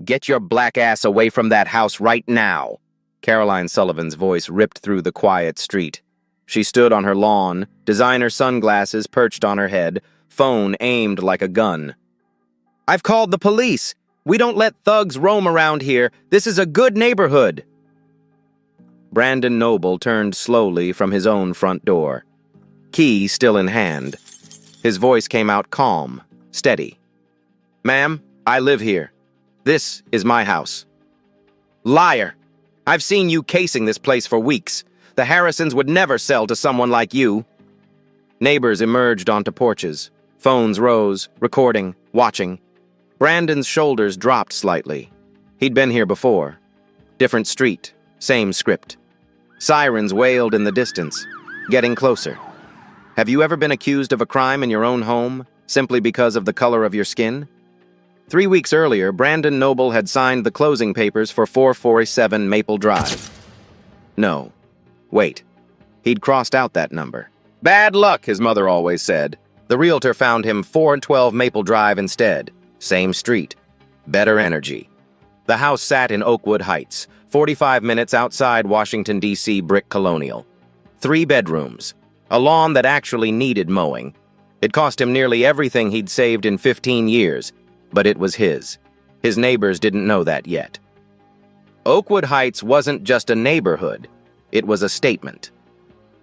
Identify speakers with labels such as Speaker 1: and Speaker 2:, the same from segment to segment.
Speaker 1: Get your black ass away from that house right now. Caroline Sullivan's voice ripped through the quiet street. She stood on her lawn, designer sunglasses perched on her head, phone aimed like a gun. I've called the police. We don't let thugs roam around here. This is a good neighborhood. Brandon Noble turned slowly from his own front door, key still in hand. His voice came out calm, steady. Ma'am, I live here. This is my house. Liar! I've seen you casing this place for weeks. The Harrisons would never sell to someone like you. Neighbors emerged onto porches. Phones rose, recording, watching. Brandon's shoulders dropped slightly. He'd been here before. Different street, same script. Sirens wailed in the distance, getting closer. Have you ever been accused of a crime in your own home, simply because of the color of your skin? 3 weeks earlier, Brandon Noble had signed the closing papers for 447 Maple Drive. No. Wait. He'd crossed out that number. Bad luck, his mother always said. The realtor found him 412 Maple Drive instead. Same street. Better energy. The house sat in Oakwood Heights, 45 minutes outside Washington, D.C. brick colonial. 3 bedrooms. A lawn that actually needed mowing. It cost him nearly everything he'd saved in 15 years, but it was his. His neighbors didn't know that yet. Oakwood Heights wasn't just a neighborhood. It was a statement.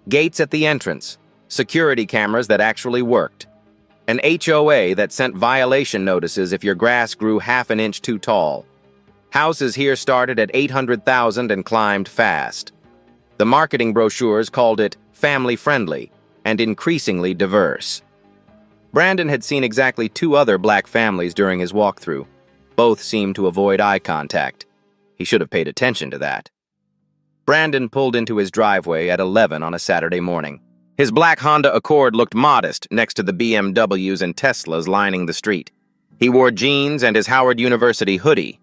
Speaker 1: Gates at the entrance, security cameras that actually worked, an HOA that sent violation notices if your grass grew half an inch too tall. Houses here started at $800,000 and climbed fast. The marketing brochures called it family-friendly and increasingly diverse. Brandon had seen exactly 2 other black families during his walkthrough. Both seemed to avoid eye contact. He should have paid attention to that. Brandon pulled into his driveway at 11 on a Saturday morning. His black Honda Accord looked modest next to the BMWs and Teslas lining the street. He wore jeans and his Howard University hoodie.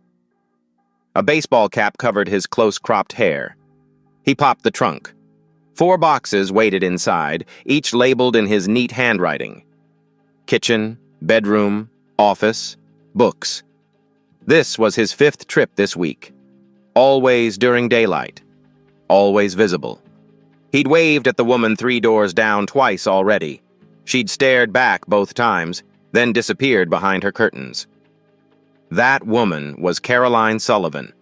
Speaker 1: A baseball cap covered his close-cropped hair. He popped the trunk. 4 boxes waited inside, each labeled in his neat handwriting. Kitchen, bedroom, office, books. This was his 5th trip this week. Always during daylight. Always visible. He'd waved at the woman 3 doors down twice already. She'd stared back both times, then disappeared behind her curtains. That woman was Caroline Sullivan.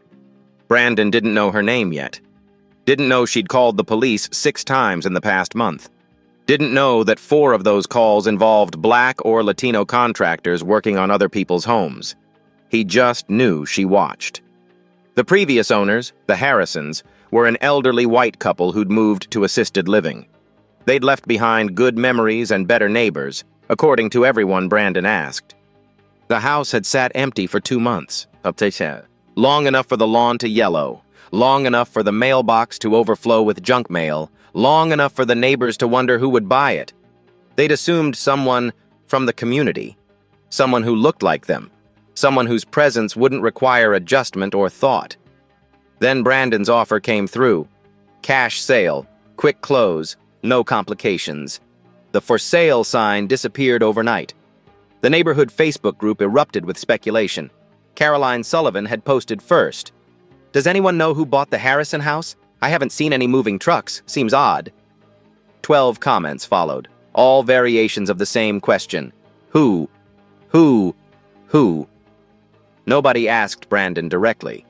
Speaker 1: Brandon didn't know her name yet. Didn't know she'd called the police 6 times in the past month. Didn't know that 4 of those calls involved black or Latino contractors working on other people's homes. He just knew she watched. The previous owners, the Harrisons, were an elderly white couple who'd moved to assisted living. They'd left behind good memories and better neighbors, according to everyone Brandon asked. The house had sat empty for 2 months, long enough for the lawn to yellow, long enough for the mailbox to overflow with junk mail, long enough for the neighbors to wonder who would buy it. They'd assumed someone from the community, someone who looked like them, someone whose presence wouldn't require adjustment or thought. Then Brandon's offer came through. Cash sale, quick close, no complications. The for sale sign disappeared overnight. The neighborhood Facebook group erupted with speculation. Caroline Sullivan had posted first. Does anyone know who bought the Harrison house? I haven't seen any moving trucks. Seems odd. 12 comments followed, all variations of the same question. Who? Who? Who? Nobody asked Brandon directly.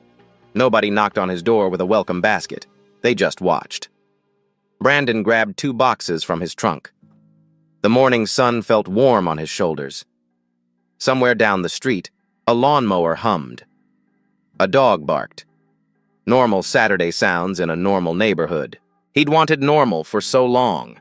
Speaker 1: Nobody knocked on his door with a welcome basket. They just watched. Brandon grabbed 2 boxes from his trunk. The morning sun felt warm on his shoulders. Somewhere down the street, a lawnmower hummed. A dog barked. Normal Saturday sounds in a normal neighborhood. He'd wanted normal for so long.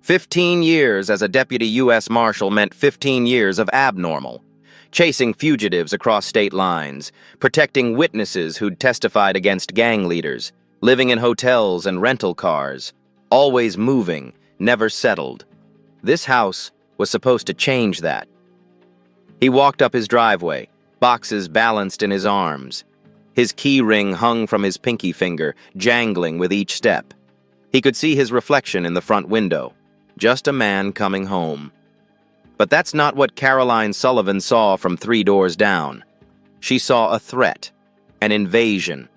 Speaker 1: 15 years as a deputy U.S. Marshal meant 15 years of abnormal. Chasing fugitives across state lines, protecting witnesses who'd testified against gang leaders, living in hotels and rental cars, always moving, never settled. This house was supposed to change that. He walked up his driveway, boxes balanced in his arms. His key ring hung from his pinky finger, jangling with each step. He could see his reflection in the front window. Just a man coming home. But that's not what Caroline Sullivan saw from 3 doors down. She saw a threat, an invasion,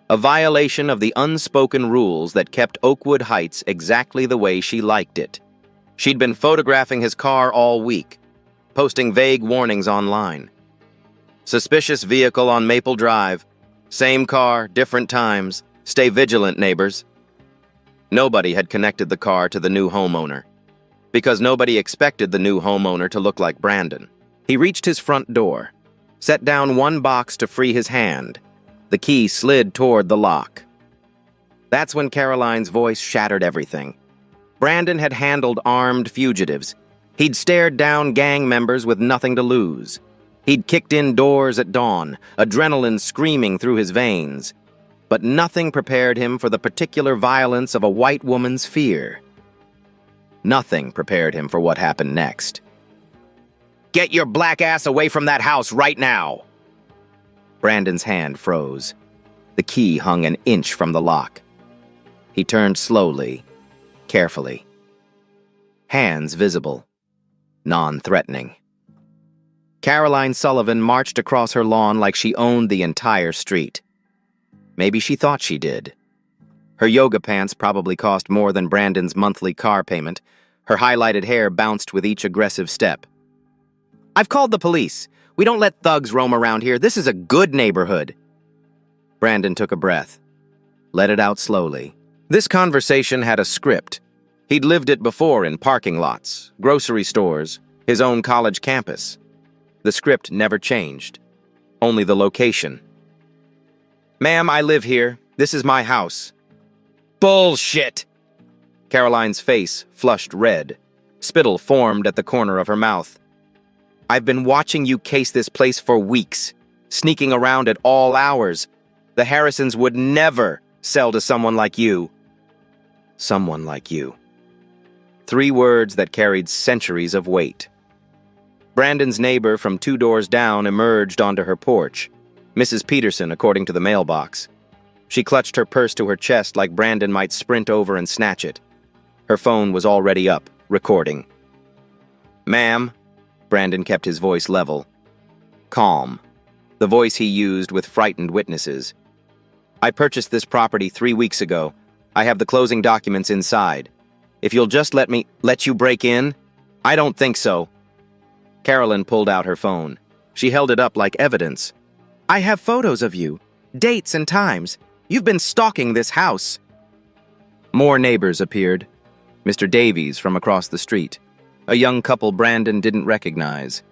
Speaker 1: a violation of the unspoken rules that kept Oakwood Heights exactly the way she liked it. She'd been photographing his car all week, posting vague warnings online. Suspicious vehicle on Maple Drive. Same car, different times. Stay vigilant, neighbors. Nobody had connected the car to the new homeowner, because nobody expected the new homeowner to look like Brandon. He reached his front door, set down one box to free his hand. The key slid toward the lock. That's when Caroline's voice shattered everything. Brandon had handled armed fugitives. He'd stared down gang members with nothing to lose. He'd kicked in doors at dawn, adrenaline screaming through his veins. But nothing prepared him for the particular violence of a white woman's fear. Nothing prepared him for what happened next. "Get your black ass away from that house right now!" Brandon's hand froze. The key hung an inch from the lock. He turned slowly, carefully. Hands visible, non-threatening. Caroline Sullivan marched across her lawn like she owned the entire street. Maybe she thought she did. Her yoga pants probably cost more than Brandon's monthly car payment. Her highlighted hair bounced with each aggressive step. "I've called the police. We don't let thugs roam around here. This is a good neighborhood." Brandon took a breath, let it out slowly. This conversation had a script. He'd lived it before in parking lots, grocery stores, his own college campus. The script never changed, only the location. "Ma'am, I live here. This is my house." "Bullshit!" Caroline's face flushed red. Spittle formed at the corner of her mouth. "I've been watching you case this place for weeks, sneaking around at all hours. The Harrisons would never sell to someone like you." Someone like you. 3 words that carried centuries of weight. Brandon's neighbor from 2 doors down emerged onto her porch. Mrs. Peterson, according to the mailbox. She clutched her purse to her chest like Brandon might sprint over and snatch it. Her phone was already up, recording. "Ma'am," Brandon kept his voice level. Calm. The voice he used with frightened witnesses. "I purchased this property 3 weeks ago. I have the closing documents inside. If you'll just let you break in?" "I don't think so." Carolyn pulled out her phone. She held it up like evidence. "I have photos of you, dates and times. You've been stalking this house." More neighbors appeared. Mr. Davies from across the street, a young couple Brandon didn't recognize.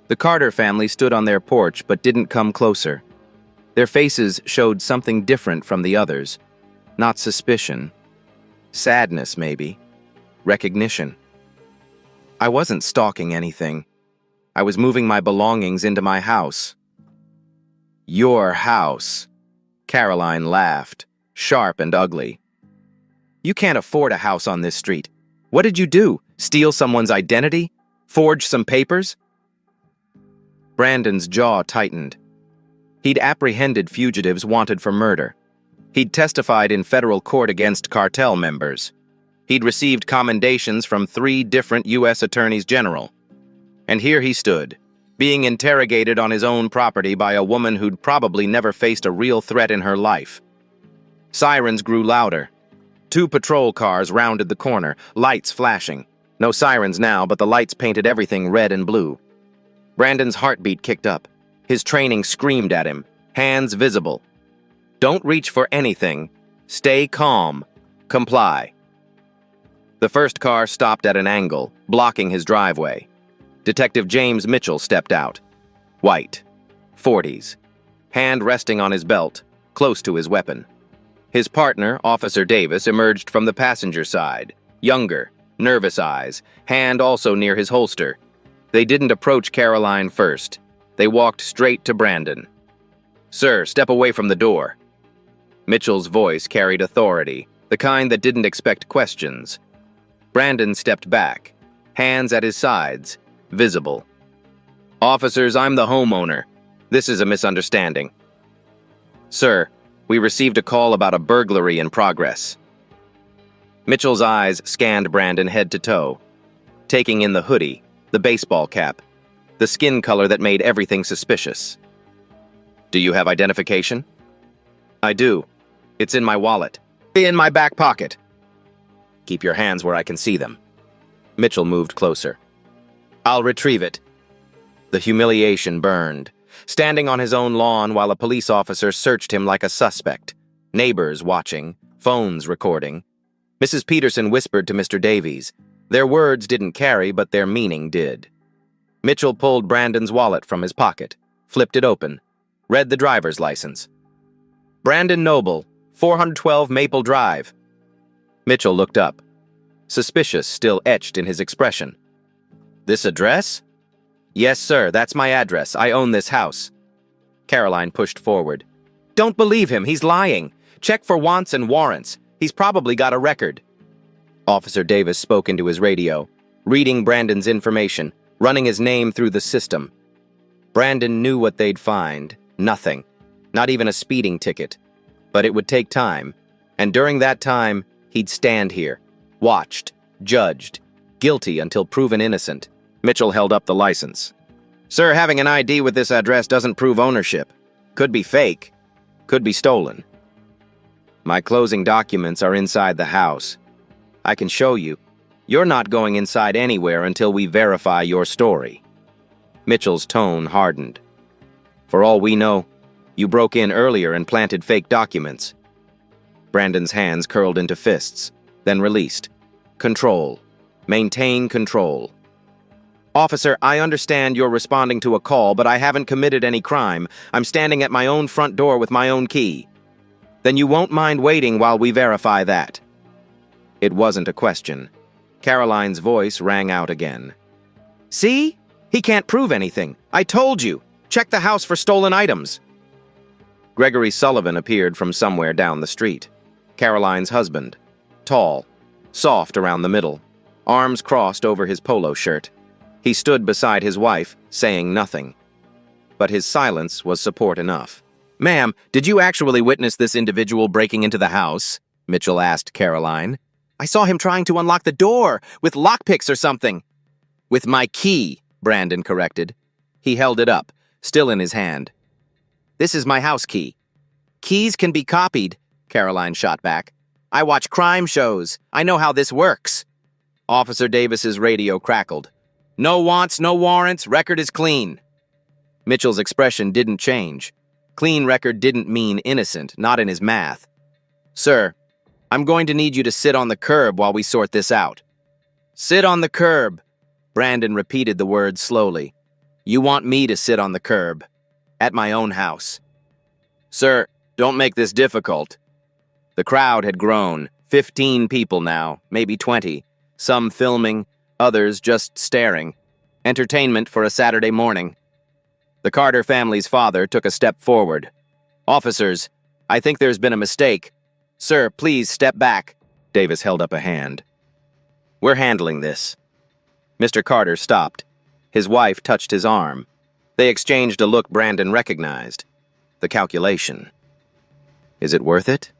Speaker 1: The Carter family stood on their porch but didn't come closer. Their faces showed something different from the others. Not suspicion. Sadness, maybe. Recognition. I wasn't stalking anything. I was moving my belongings into my house. "Your house." Caroline laughed, sharp and ugly. "You can't afford a house on this street. What did you do? Steal someone's identity? Forge some papers?" Brandon's jaw tightened. He'd apprehended fugitives wanted for murder. He'd testified in federal court against cartel members. He'd received commendations from 3 different U.S. attorneys general. And here he stood, being interrogated on his own property by a woman who'd probably never faced a real threat in her life. Sirens grew louder. 2 patrol cars rounded the corner, lights flashing. No sirens now, but the lights painted everything red and blue. Brandon's heartbeat kicked up. His training screamed at him, hands visible. Don't reach for anything. Stay calm. Comply. The first car stopped at an angle, blocking his driveway. Detective James Mitchell stepped out. White, 40s, hand resting on his belt, close to his weapon. His partner, Officer Davis, emerged from the passenger side, younger, nervous eyes, hand also near his holster. They didn't approach Caroline first. They walked straight to Brandon. "Sir, step away from the door." Mitchell's voice carried authority, the kind that didn't expect questions. Brandon stepped back, hands at his sides, visible. "Officers, I'm the homeowner. This is a misunderstanding." "Sir, we received a call about a burglary in progress." Mitchell's eyes scanned Brandon head to toe, taking in the hoodie, the baseball cap, the skin color that made everything suspicious. Do you have identification? I do. It's in my wallet. In my back pocket. Keep your hands where I can see them. Mitchell moved closer. I'll retrieve it. The humiliation burned. Standing on his own lawn while a police officer searched him like a suspect. Neighbors watching, phones recording. Mrs. Peterson whispered to Mr. Davies. Their words didn't carry, but their meaning did. Mitchell pulled Brandon's wallet from his pocket, flipped it open, read the driver's license. Brandon Noble, 412 Maple Drive. Mitchell looked up. Suspicious still etched in his expression. This address? Yes, sir, that's my address. I own this house. Caroline pushed forward. Don't believe him, he's lying. Check for wants and warrants. He's probably got a record. Officer Davis spoke into his radio, reading Brandon's information, running his name through the system. Brandon knew what they'd find. Nothing. Not even a speeding ticket. But it would take time, and during that time, he'd stand here, watched, judged, guilty until proven innocent. Mitchell held up the license. Sir, having an ID with this address doesn't prove ownership. Could be fake. Could be stolen. My closing documents are inside the house. I can show you. You're not going inside anywhere until we verify your story. Mitchell's tone hardened. For all we know, you broke in earlier and planted fake documents. Brandon's hands curled into fists, then released. Control. Maintain control. Officer, I understand you're responding to a call, but I haven't committed any crime. I'm standing at my own front door with my own key. Then you won't mind waiting while we verify that. It wasn't a question. Caroline's voice rang out again. See? He can't prove anything. I told you. Check the house for stolen items. Gregory Sullivan appeared from somewhere down the street. Caroline's husband. Tall. Soft around the middle. Arms crossed over his polo shirt. He stood beside his wife, saying nothing. But his silence was support enough. Ma'am, did you actually witness this individual breaking into the house? Mitchell asked Caroline. I saw him trying to unlock the door, with lockpicks or something. With my key, Brandon corrected. He held it up, still in his hand. This is my house key. Keys can be copied, Caroline shot back. I watch crime shows. I know how this works. Officer Davis's radio crackled. No wants, no warrants, record is clean. Mitchell's expression didn't change. Clean record didn't mean innocent, not in his math. Sir, I'm going to need you to sit on the curb while we sort this out. Sit on the curb. Brandon repeated the words slowly. You want me to sit on the curb. At my own house. Sir, don't make this difficult. The crowd had grown. 15 people now, maybe 20. Some filming, others just staring. Entertainment for a Saturday morning. The Carter family's father took a step forward. Officers, I think there's been a mistake. Sir, please step back. Davis held up a hand. We're handling this. Mr. Carter stopped. His wife touched his arm. They exchanged a look Brandon recognized. The calculation. Is it worth it?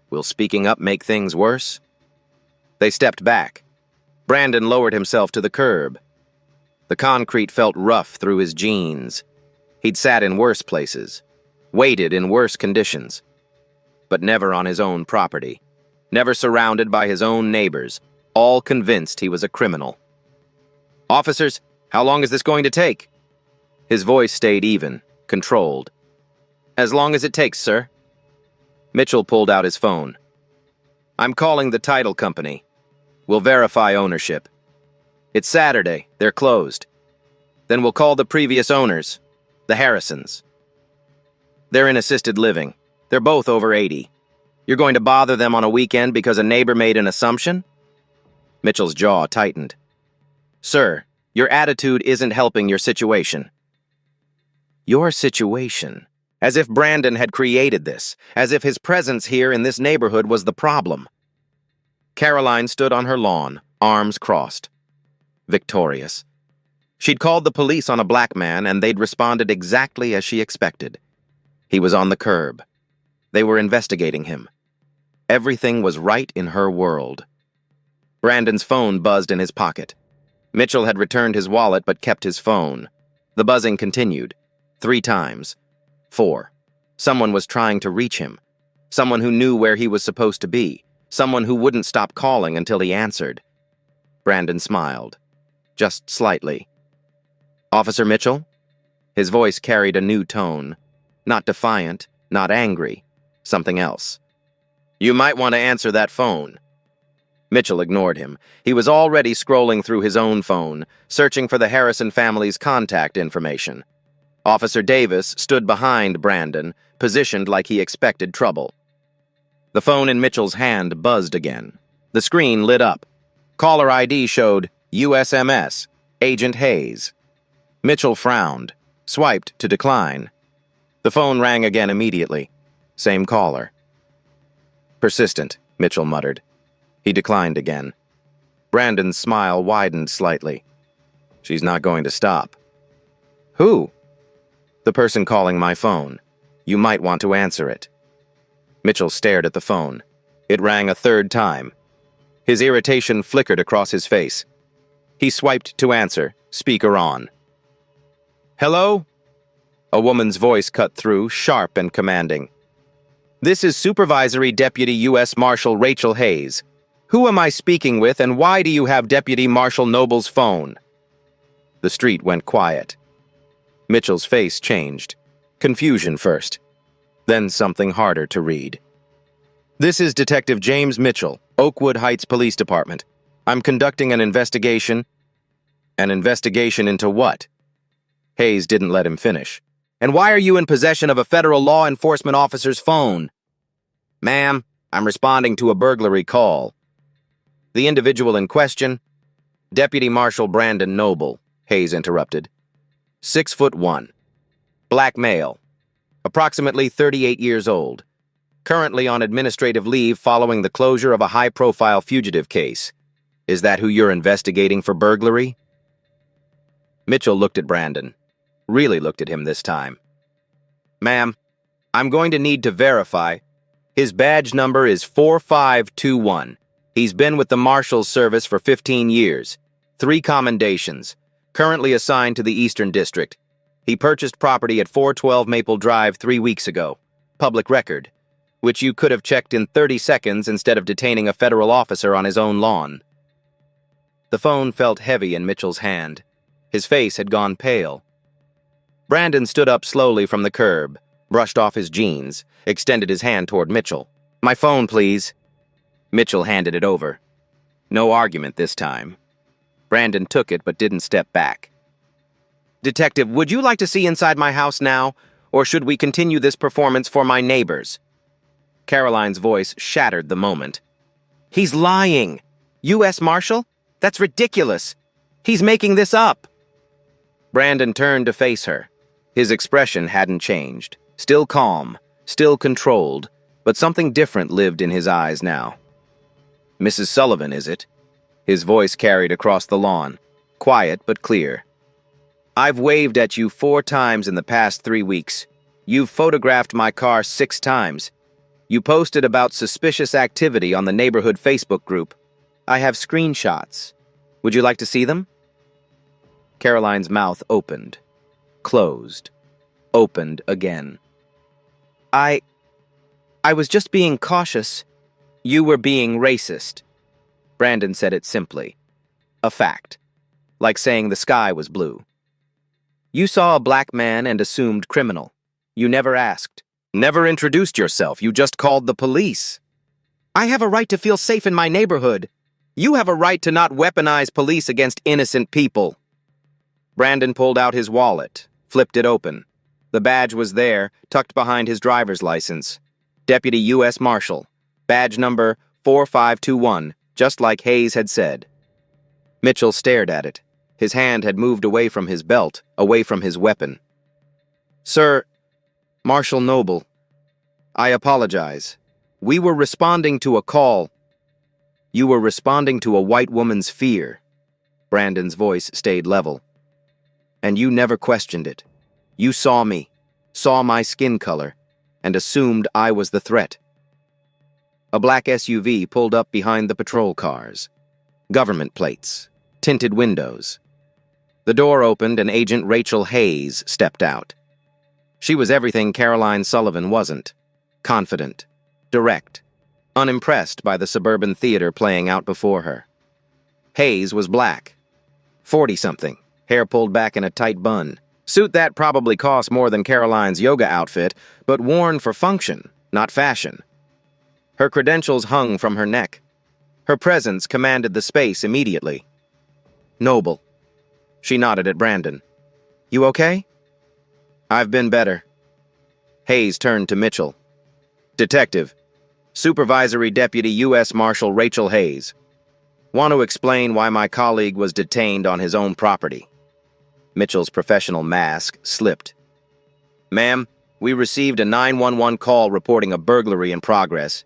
Speaker 1: Will speaking up make things worse? They stepped back. Brandon lowered himself to the curb. The concrete felt rough through his jeans. He'd sat in worse places, waited in worse conditions, but never on his own property, never surrounded by his own neighbors, all convinced he was a criminal. Officers, how long is this going to take? His voice stayed even, controlled. As long as it takes, sir. Mitchell pulled out his phone. I'm calling the title company. We'll verify ownership. It's Saturday. They're closed. Then we'll call the previous owners, the Harrisons. They're in assisted living. They're both over 80. You're going to bother them on a weekend because a neighbor made an assumption? Mitchell's jaw tightened. Sir, your attitude isn't helping your situation. Your situation? As if Brandon had created this, as if his presence here in this neighborhood was the problem. Caroline stood on her lawn, arms crossed. Victorious. She'd called the police on a black man, and they'd responded exactly as she expected. He was on the curb. They were investigating him. Everything was right in her world. Brandon's phone buzzed in his pocket. Mitchell had returned his wallet but kept his phone. The buzzing continued. 3 times. 4. Someone was trying to reach him. Someone who knew where he was supposed to be. Someone who wouldn't stop calling until he answered. Brandon smiled. Just slightly. "Officer Mitchell?" His voice carried a new tone. Not defiant, not angry. Something else. "You might want to answer that phone." Mitchell ignored him. He was already scrolling through his own phone, searching for the Harrison family's contact information. Officer Davis stood behind Brandon, positioned like he expected trouble. The phone in Mitchell's hand buzzed again. The screen lit up. Caller ID showed USMS, Agent Hayes. Mitchell frowned, swiped to decline. The phone rang again immediately. Same caller. "Persistent," Mitchell muttered. He declined again. Brandon's smile widened slightly. "She's not going to stop." "Who?" "The person calling my phone. You might want to answer it." Mitchell stared at the phone. It rang a third time. His irritation flickered across his face. He swiped to answer, speaker on. "Hello?" A woman's voice cut through, sharp and commanding. "This is Supervisory Deputy U.S. Marshal Rachel Hayes. Who am I speaking with, and why do you have Deputy Marshal Noble's phone?" The street went quiet. Mitchell's face changed. Confusion first, then something harder to read. "This is Detective James Mitchell, Oakwood Heights Police Department. I'm conducting an investigation." "An investigation into what?" Hayes didn't let him finish. "And why are you in possession of a federal law enforcement officer's phone?" "Ma'am, I'm responding to a burglary call." "The individual in question?" "Deputy Marshal Brandon Noble," Hayes interrupted. 6'1". Black male. Approximately 38 years old. Currently on administrative leave following the closure of a high-profile fugitive case. Is that who you're investigating for burglary? Mitchell looked at Brandon. Really looked at him this time. "Ma'am, I'm going to need to verify. His badge number is 4521. He's been with the Marshal's service for 15 years. 3 commendations. Currently assigned to the Eastern District. He purchased property at 412 Maple Drive 3 weeks ago. Public record. Which you could have checked in 30 seconds instead of detaining a federal officer on his own lawn." The phone felt heavy in Mitchell's hand. His face had gone pale. Brandon stood up slowly from the curb, brushed off his jeans, extended his hand toward Mitchell. "My phone, please." Mitchell handed it over. No argument this time. Brandon took it but didn't step back. "Detective, would you like to see inside my house now, or should we continue this performance for my neighbors?" Caroline's voice shattered the moment. "He's lying! U.S. Marshal? That's ridiculous! He's making this up!" Brandon turned to face her. His expression hadn't changed. Still calm, still controlled, but something different lived in his eyes now. "Mrs. Sullivan, is it?" His voice carried across the lawn, quiet but clear. "I've waved at you 4 times in the past 3 weeks. You've photographed my car 6 times. You posted about suspicious activity on the neighborhood Facebook group. I have screenshots. Would you like to see them?" Caroline's mouth opened, closed, opened again. I was just being cautious." "You were being racist." Brandon said it simply. A fact. Like saying the sky was blue. "You saw a black man and assumed criminal. You never asked. Never introduced yourself. You just called the police." "I have a right to feel safe in my neighborhood. You have a right to not weaponize police against innocent people." Brandon pulled out his wallet, flipped it open. The badge was there, tucked behind his driver's license. Deputy U.S. Marshal. Badge number 4521, just like Hayes had said. Mitchell stared at it. His hand had moved away from his belt, away from his weapon. "Sir, Marshal Noble, I apologize. We were responding to a call." "You were responding to a white woman's fear." Brandon's voice stayed level. "And you never questioned it. You saw me, saw my skin color, and assumed I was the threat." A black SUV pulled up behind the patrol cars. Government plates, tinted windows. The door opened and Agent Rachel Hayes stepped out. She was everything Caroline Sullivan wasn't. Confident, direct, unimpressed by the suburban theater playing out before her. Hayes was black, 40-something, hair pulled back in a tight bun. Suit that probably cost more than Caroline's yoga outfit, but worn for function, not fashion. Her credentials hung from her neck. Her presence commanded the space immediately. Noble. She nodded at Brandon. You okay? I've been better. Hayes turned to Mitchell. Detective. Supervisory Deputy U.S. Marshal Rachel Hayes. Want to explain why my colleague was detained on his own property. Mitchell's professional mask slipped. Ma'am, we received a 911 call reporting a burglary in progress.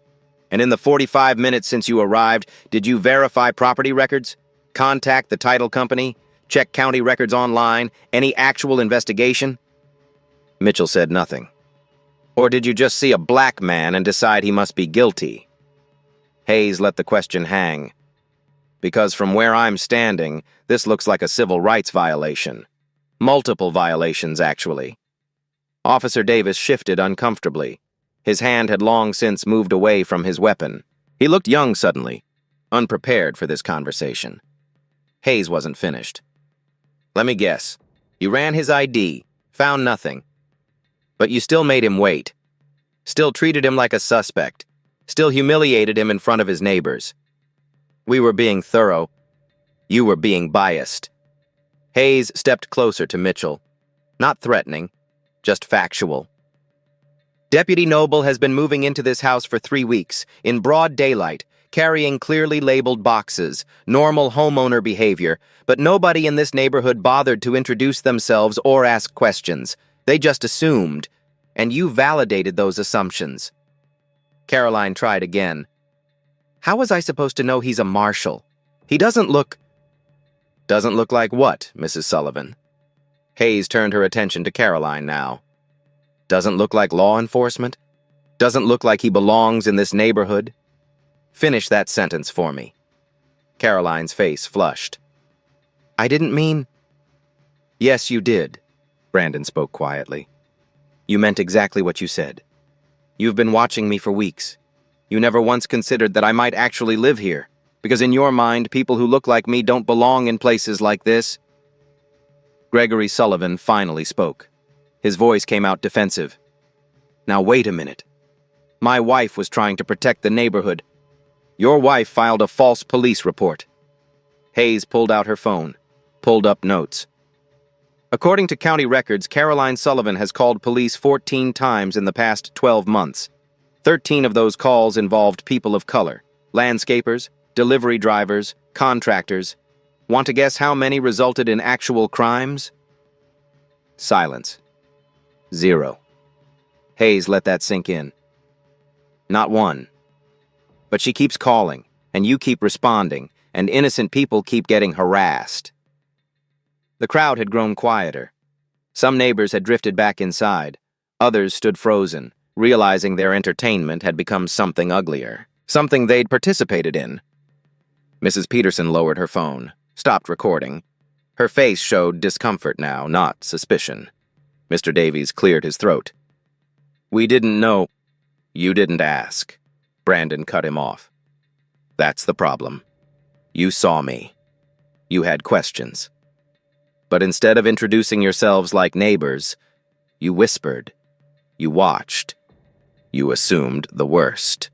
Speaker 1: And in the 45 minutes since you arrived, did you verify property records? Contact the title company? Check county records online? Any actual investigation? Mitchell said nothing. Or did you just see a black man and decide he must be guilty? Hayes let the question hang. Because from where I'm standing, this looks like a civil rights violation. Multiple violations, actually. Officer Davis shifted uncomfortably. His hand had long since moved away from his weapon. He looked young suddenly, unprepared for this conversation. Hayes wasn't finished. Let me guess. You ran his ID, found nothing. But you still made him wait. Still treated him like a suspect. Still humiliated him in front of his neighbors. We were being thorough. You were being biased. Hayes stepped closer to Mitchell. Not threatening, just factual. Deputy Noble has been moving into this house for 3 weeks, in broad daylight, carrying clearly labeled boxes, normal homeowner behavior, but nobody in this neighborhood bothered to introduce themselves or ask questions. They just assumed, and you validated those assumptions. Caroline tried again. How was I supposed to know he's a marshal? He doesn't look... Doesn't look like what, Mrs. Sullivan? Hayes turned her attention to Caroline now. Doesn't look like law enforcement? Doesn't look like he belongs in this neighborhood? Finish that sentence for me. Caroline's face flushed. I didn't mean... Yes, you did, Brandon spoke quietly. You meant exactly what you said. You've been watching me for weeks. You never once considered that I might actually live here, because in your mind, people who look like me don't belong in places like this. Gregory Sullivan finally spoke. His voice came out defensive. Now wait a minute. My wife was trying to protect the neighborhood. Your wife filed a false police report. Hayes pulled out her phone, pulled up notes. According to county records, Caroline Sullivan has called police 14 times in the past 12 months. 13 of those calls involved people of color, landscapers, delivery drivers, contractors. Want to guess how many resulted in actual crimes? Silence. 0. Hayes let that sink in. Not one. But she keeps calling, and you keep responding, and innocent people keep getting harassed. The crowd had grown quieter. Some neighbors had drifted back inside. Others stood frozen, realizing their entertainment had become something uglier, something they'd participated in. Mrs. Peterson lowered her phone, stopped recording. Her face showed discomfort now, not suspicion. Mr. Davies cleared his throat. We didn't know. You didn't ask. Brandon cut him off. That's the problem. You saw me. You had questions. But instead of introducing yourselves like neighbors, you whispered. You watched. You assumed the worst.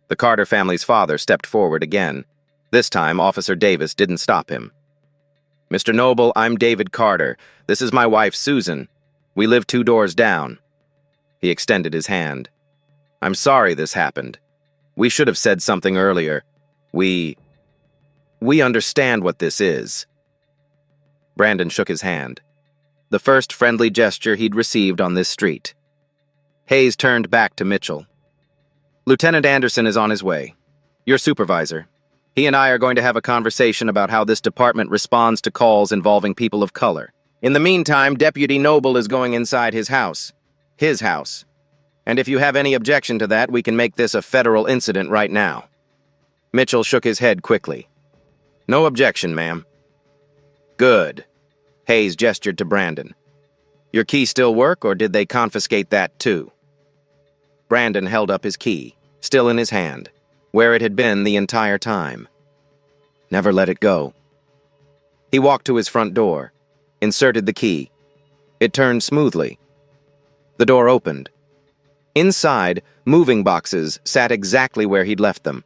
Speaker 1: The Carter family's father stepped forward again. This time, Officer Davis didn't stop him. Mr. Noble, I'm David Carter. This is my wife, Susan. We live 2 doors down. He extended his hand. I'm sorry this happened. We should have said something earlier. We understand what this is. Brandon shook his hand. The first friendly gesture he'd received on this street. Hayes turned back to Mitchell. Lieutenant Anderson is on his way. Your supervisor. He and I are going to have a conversation about how this department responds to calls involving people of color. In the meantime, Deputy Noble is going inside his house. His house. And if you have any objection to that, we can make this a federal incident right now. Mitchell shook his head quickly. No objection, ma'am. Good. Hayes gestured to Brandon. Your key still work, or did they confiscate that too? Brandon held up his key, still in his hand, where it had been the entire time. Never let it go. He walked to his front door, inserted the key. It turned smoothly. The door opened. Inside, moving boxes sat exactly where he'd left them.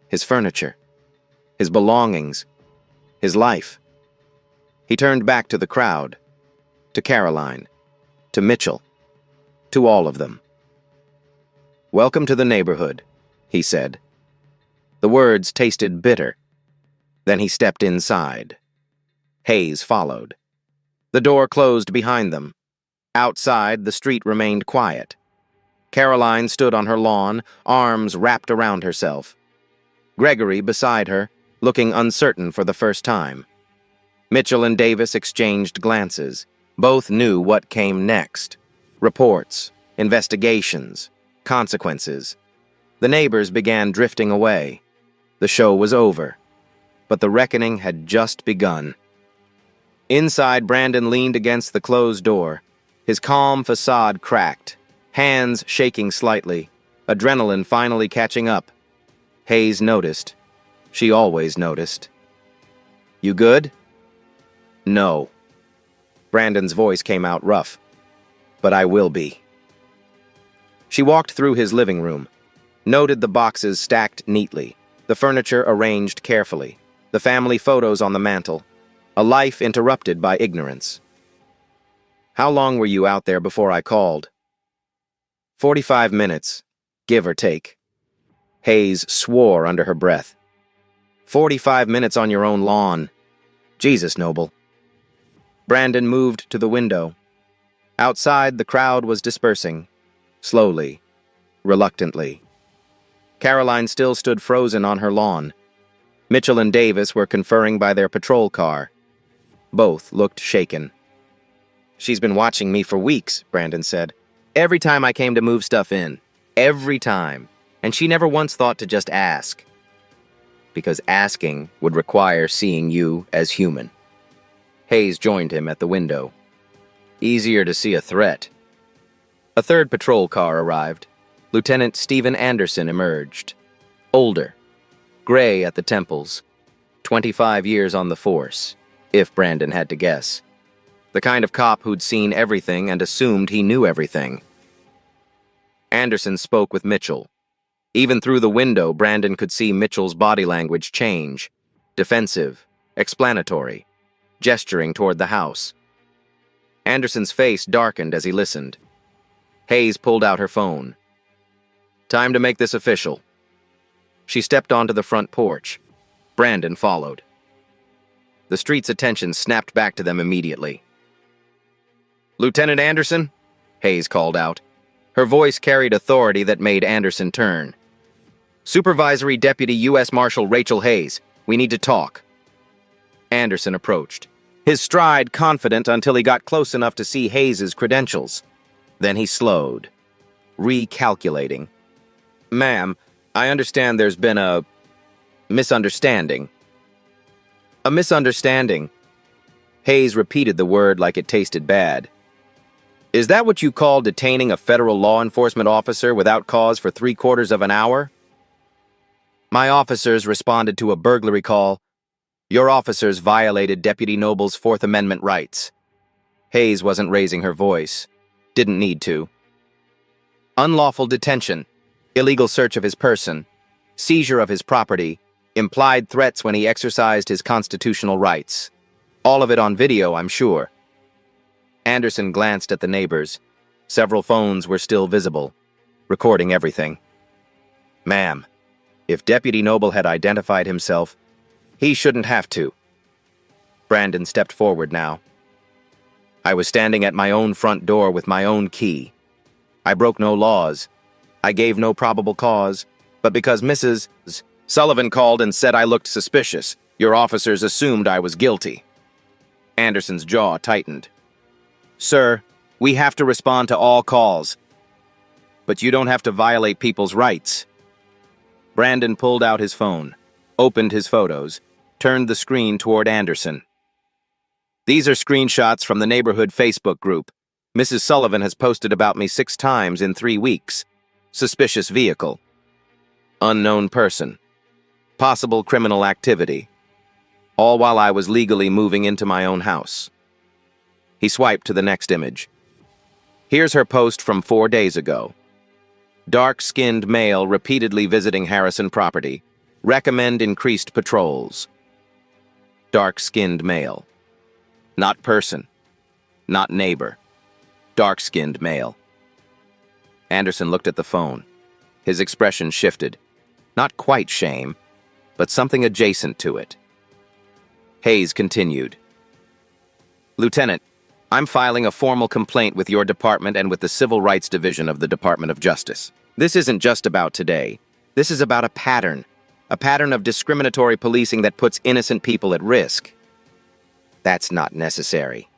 Speaker 1: His furniture, his belongings, his life. He turned back to the crowd, to Caroline, to Mitchell, to all of them. "Welcome to the neighborhood," he said. The words tasted bitter. Then he stepped inside. Hayes followed. The door closed behind them. Outside, the street remained quiet. Caroline stood on her lawn, arms wrapped around herself. Gregory beside her, looking uncertain for the first time. Mitchell and Davis exchanged glances. Both knew what came next. Reports, investigations, consequences. The neighbors began drifting away. The show was over, but the reckoning had just begun. Inside, Brandon leaned against the closed door. His calm facade cracked, hands shaking slightly, adrenaline finally catching up. Hayes noticed. She always noticed. "You good?" "No." Brandon's voice came out rough. "But I will be." She walked through his living room, noted the boxes stacked neatly, the furniture arranged carefully, the family photos on the mantel, a life interrupted by ignorance. "How long were you out there before I called?" 45 minutes, give or take." Hayes swore under her breath. 45 minutes on your own lawn. Jesus, Noble." Brandon moved to the window. Outside, the crowd was dispersing, slowly, reluctantly. Caroline still stood frozen on her lawn. Mitchell and Davis were conferring by their patrol car. Both looked shaken. "She's been watching me for weeks," Brandon said. "Every time I came to move stuff in. Every time. And she never once thought to just ask. Because asking would require seeing you as human." Hayes joined him at the window. "Easier to see a threat." A third patrol car arrived. Lieutenant Stephen Anderson emerged. Older, gray at the temples, 25 years on the force, if Brandon had to guess. The kind of cop who'd seen everything and assumed he knew everything. Anderson spoke with Mitchell. Even through the window, Brandon could see Mitchell's body language change. Defensive, explanatory, gesturing toward the house. Anderson's face darkened as he listened. Hayes pulled out her phone. "Time to make this official." She stepped onto the front porch. Brandon followed. The street's attention snapped back to them immediately. "Lieutenant Anderson?" Hayes called out. Her voice carried authority that made Anderson turn. "Supervisory Deputy U.S. Marshal Rachel Hayes, we need to talk." Anderson approached, his stride confident until he got close enough to see Hayes's credentials. Then he slowed, recalculating. "Ma'am, I understand there's been a misunderstanding." "A misunderstanding?" Hayes repeated the word like it tasted bad. "Is that what you call detaining a federal law enforcement officer without cause for 3/4 of an hour?" "My officers responded to a burglary call. Your officers violated Deputy Noble's Fourth Amendment rights." Hayes wasn't raising her voice. Didn't need to. "Unlawful detention, illegal search of his person, seizure of his property, implied threats when he exercised his constitutional rights. All of it on video, I'm sure." Anderson glanced at the neighbors. Several phones were still visible, recording everything. "Ma'am, if Deputy Noble had identified himself, he shouldn't have to." Brandon stepped forward now. "I was standing at my own front door with my own key. I broke no laws. I gave no probable cause, but because Mrs. Sullivan called and said I looked suspicious, your officers assumed I was guilty." Anderson's jaw tightened. "Sir, we have to respond to all calls. But you don't have to violate people's rights." Brandon pulled out his phone, opened his photos, turned the screen toward Anderson. "These are screenshots from the neighborhood Facebook group. Mrs. Sullivan has posted about me 6 times in 3 weeks. Suspicious vehicle. Unknown person. Possible criminal activity. All while I was legally moving into my own house. He swiped to the next image. Here's her post from 4 days ago. Dark-skinned male repeatedly visiting Harrison property. Recommend increased patrols. Dark-skinned male. Not person. Not neighbor. Dark-skinned male. Anderson looked at the phone. His expression shifted. Not quite shame, but something adjacent to it. Hayes continued. Lieutenant, I'm filing a formal complaint with your department and with the Civil Rights Division of the Department of Justice. This isn't just about today. This is about a pattern of discriminatory policing that puts innocent people at risk. That's not necessary,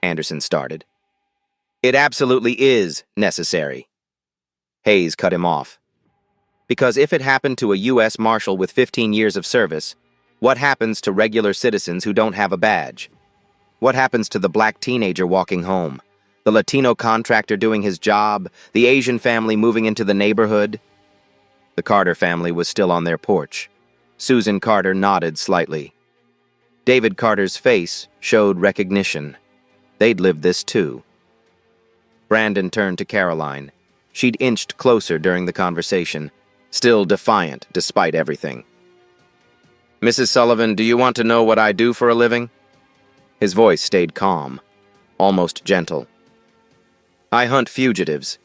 Speaker 1: Anderson started. It absolutely is necessary. Hayes cut him off. Because if it happened to a U.S. Marshal with 15 years of service, what happens to regular citizens who don't have a badge? What happens to the black teenager walking home, the Latino contractor doing his job, the Asian family moving into the neighborhood? The Carter family was still on their porch. Susan Carter nodded slightly. David Carter's face showed recognition. They'd lived this too. Brandon turned to Caroline. She'd inched closer during the conversation, still defiant despite everything. Mrs. Sullivan, do you want to know what I do for a living? His voice stayed calm, almost gentle. I hunt fugitives,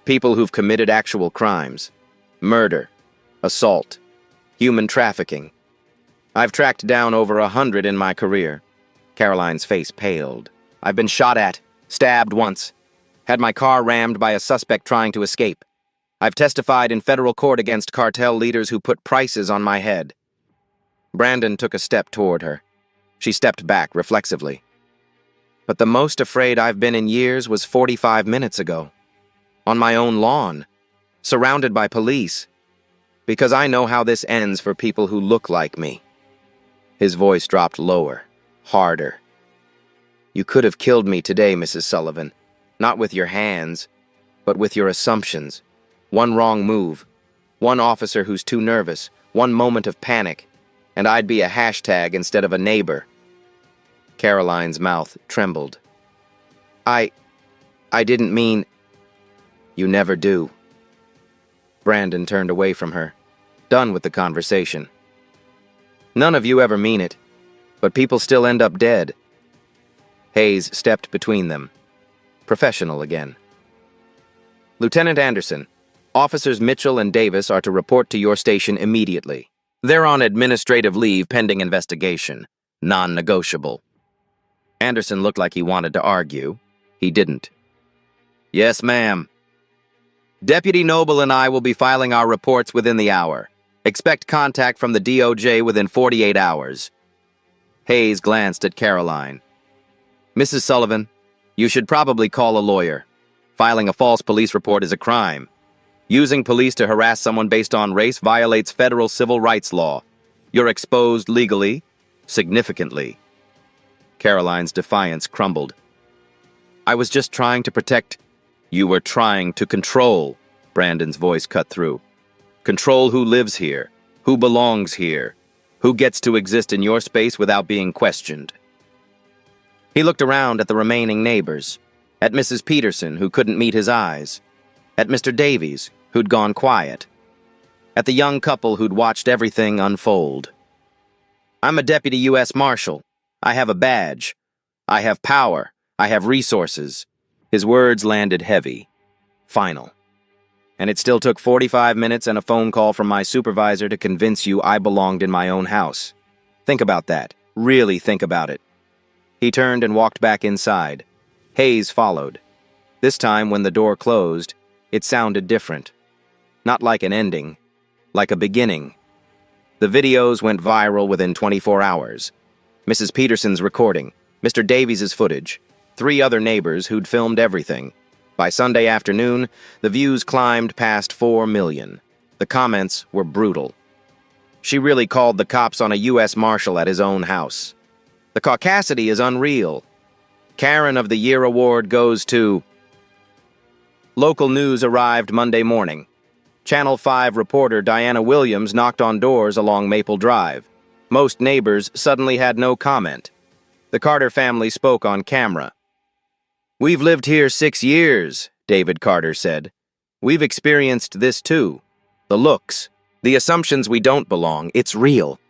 Speaker 1: people who've committed actual crimes, murder, assault, human trafficking. I've tracked down over 100 in my career. Caroline's face paled. I've been shot at, stabbed once, had my car rammed by a suspect trying to escape. I've testified in federal court against cartel leaders who put prices on my head. Brandon took a step toward her. She stepped back reflexively. But the most afraid I've been in years was 45 minutes ago. On my own lawn, surrounded by police. Because I know how this ends for people who look like me. His voice dropped lower, harder. You could have killed me today, Mrs. Sullivan. Not with your hands, but with your assumptions. One wrong move, one officer who's too nervous, one moment of panic, and I'd be a hashtag instead of a neighbor. Caroline's mouth trembled. I didn't mean... You never do. Brandon turned away from her, done with the conversation. None of you ever mean it, but people still end up dead. Hayes stepped between them. Professional again. Lieutenant Anderson, Officers Mitchell and Davis are to report to your station immediately. They're on administrative leave pending investigation. Non-negotiable. Anderson looked like he wanted to argue. He didn't. Yes, ma'am. Deputy Noble and I will be filing our reports within the hour. Expect contact from the DOJ within 48 hours. Hayes glanced at Caroline. Mrs. Sullivan, you should probably call a lawyer. Filing a false police report is a crime. Using police to harass someone based on race violates federal civil rights law. You're exposed legally, significantly. Caroline's defiance crumbled. I was just trying to protect... You were trying to control, Brandon's voice cut through. Control who lives here, who belongs here, who gets to exist in your space without being questioned. He looked around at the remaining neighbors, at Mrs. Peterson, who couldn't meet his eyes, at Mr. Davies, who'd gone quiet, at the young couple who'd watched everything unfold. I'm a deputy U.S. Marshal. I have a badge. I have power. I have resources. His words landed heavy, final. And it still took 45 minutes and a phone call from my supervisor to convince you I belonged in my own house. Think about that. Really think about it. He turned and walked back inside. Hayes followed. This time, when the door closed, it sounded different. Not like an ending, like a beginning. The videos went viral within 24 hours. Mrs. Peterson's recording, Mr. Davies' footage, 3 other neighbors who'd filmed everything. By Sunday afternoon, the views climbed past 4 million. The comments were brutal. She really called the cops on a U.S. Marshal at his own house. The caucasity is unreal. Karen of the Year award goes to... Local news arrived Monday morning. Channel 5 reporter Diana Williams knocked on doors along Maple Drive. Most neighbors suddenly had no comment. The Carter family spoke on camera. "We've lived here 6 years," David Carter said. "We've experienced this too. The looks, the assumptions we don't belong, it's real."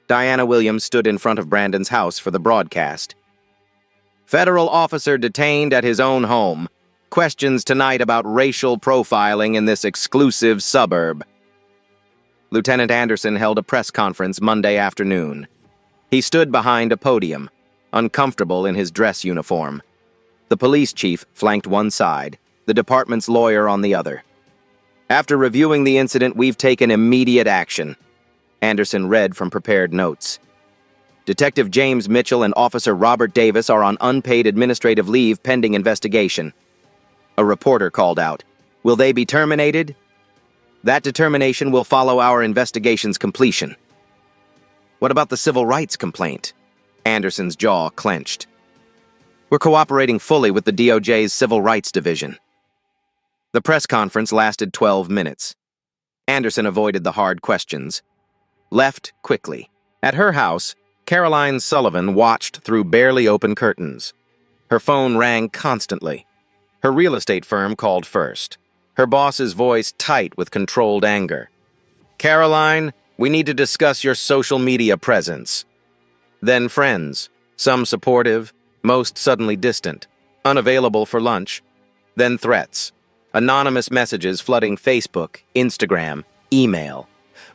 Speaker 1: Diana Williams stood in front of Brandon's house for the broadcast. "Federal officer detained at his own home. Questions tonight about racial profiling in this exclusive suburb." Lieutenant Anderson held a press conference Monday afternoon. He stood behind a podium, uncomfortable in his dress uniform. The police chief flanked one side, the department's lawyer on the other. "After reviewing the incident, we've taken immediate action," Anderson read from prepared notes. "Detective James Mitchell and Officer Robert Davis are on unpaid administrative leave pending investigation." A reporter called out, "Will they be terminated?" "That determination will follow our investigation's completion." "What about the civil rights complaint?" Anderson's jaw clenched. "We're cooperating fully with the DOJ's Civil Rights Division." The press conference lasted 12 minutes. Anderson avoided the hard questions. Left quickly. At her house, Caroline Sullivan watched through barely open curtains. Her phone rang constantly. Her real estate firm called first, her boss's voice tight with controlled anger. "Caroline, we need to discuss your social media presence." Then friends, some supportive, most suddenly distant, unavailable for lunch. Then threats, anonymous messages flooding Facebook, Instagram, email.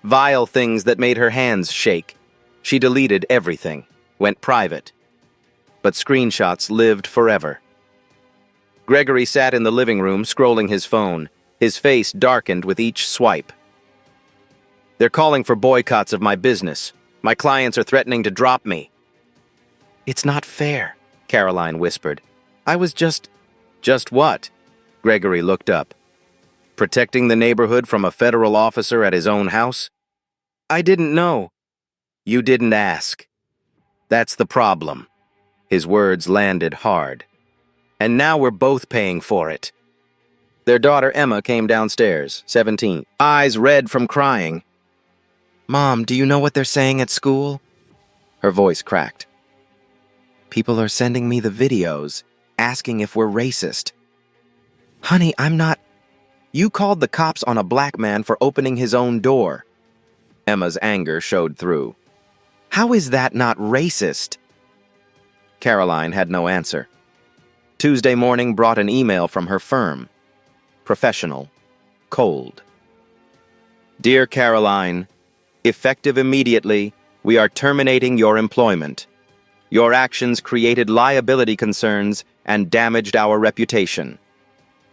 Speaker 1: Vile things that made her hands shake. She deleted everything, went private. But screenshots lived forever. Gregory sat in the living room scrolling his phone, his face darkened with each swipe. "They're calling for boycotts of my business. My clients are threatening to drop me." "It's not fair," Caroline whispered. "I was just..." "Just what?" Gregory looked up. "Protecting the neighborhood from a federal officer at his own house?" "I didn't know." "You didn't ask. That's the problem." His words landed hard. "And now we're both paying for it." Their daughter Emma came downstairs, 17, eyes red from crying. "Mom, do you know what they're saying at school?" Her voice cracked. "People are sending me the videos, asking if we're racist." "Honey, I'm not..." "You called the cops on a black man for opening his own door." Emma's anger showed through. "How is that not racist?" Caroline had no answer. Tuesday morning brought an email from her firm. Professional. Cold. "Dear Caroline, effective immediately, we are terminating your employment. Your actions created liability concerns and damaged our reputation.